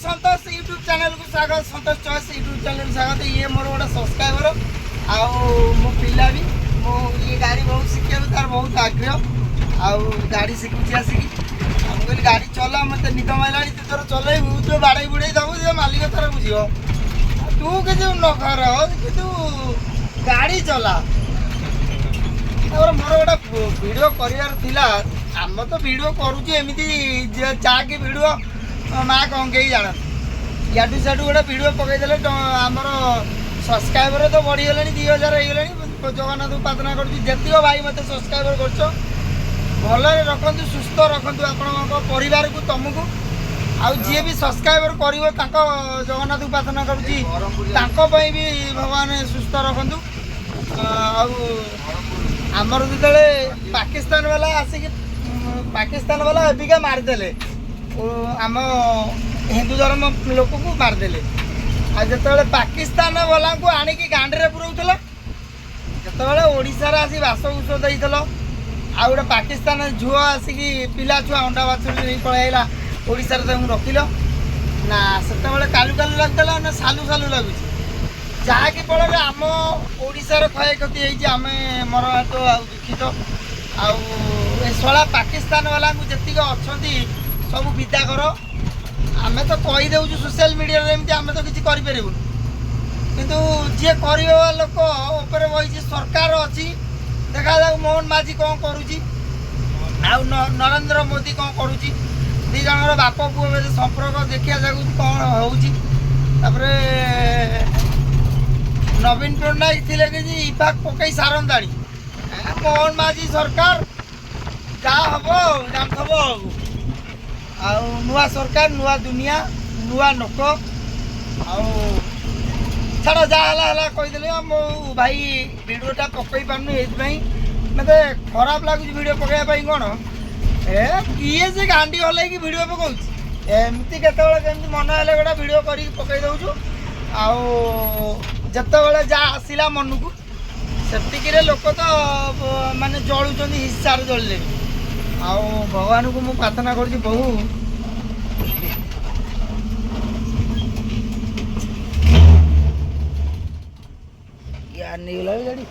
संतोष YouTube channel को स्वागत। संतोष choice YouTube channel को स्वागत। ये मोर गोटे सब्सक्राइबर आउ मो पिला भी मो ये गाड़ी बहुत शिखा तार बहुत आग्रह आउ गाड़ी शिखुची आसिकी कहली गाड़ी चला मत निद मारा तू तोर चलू जो बाड़े बुड़े दबू जो मालिक तार बुझ तू कि न कर कि गाड़ी चला मोर गोटे भिडियो कर आम तो भिडियो करुचे एमती जाकि भिडियो माँ कौन कहीं जाना याडू साडू गोटे भिडियो पकईदे आमर सब्सक्राइबर तो बढ़ीगले 2000 हो जगन्नाथ प्रार्थना करुक भाई मत सब्सक्राइबर कर भल रखु सुस्थ रखु आप परिवार को तुमको आउ जी भी सब्सक्राइबर कर जगन्नाथ प्रार्थना करुँच भी भगवान सुस्थ रखु आमर जो पाकिस्तान वाला आसिक पाकिस्तान वाला एबिका मारिदेले आम हिंदू धर्म लोक को मारिदेले आ जो पाकिस्तान वाला को आणिकी गांडे पुरौल जो ओडार आसी बास बुस देल आ गए पाकिस्तान झुआ आसिक पिला छुआ अंडा बाछुरी नहीं पलैला ओडार रखिल ना से कालू कालू लगुला ना सालू सालू लगुच जहाँकि फल आम ओडार क्षय क्षति आम मर हाथ दुखित आला पाकिस्तान वाला जी अच्छा सब विदा कर आम तो कहीदे सोशल मीडिया आम तो किसी करूँ किंतु जी कर लोक उपर बही सरकार अच्छी देखा जाऊ मोहन माझी कौन करुच्ची नरेंद्र मोदी कौन करुच्ची दी जन बाप पुओ संपर्क देखा जाऊ कौन होपर नवीन पट्टनायक थे कि इफाक पकई सारंदाणी मोहन माझी सरकार जा हम जानथब नुआ सरकार नुआ दुनिया नुआ नोक छाड़ जहाँ कहीदेली मो भाई भिडियोटा पकई पार्नु ये मत खराब लगुच भिडियो पकड़ाई कौन ए किए से गांडी हल भिडियो पकाऊँ एमती केत मन हेल्ले गोटे भिडियो कर पकई दौचु आते जहाँ आसला मन को सेतिक लोक तो माने जलुं हिंसार जलिले भगवान को मुझे प्रार्थना कर बहु यार नहीं गला गाड़ी।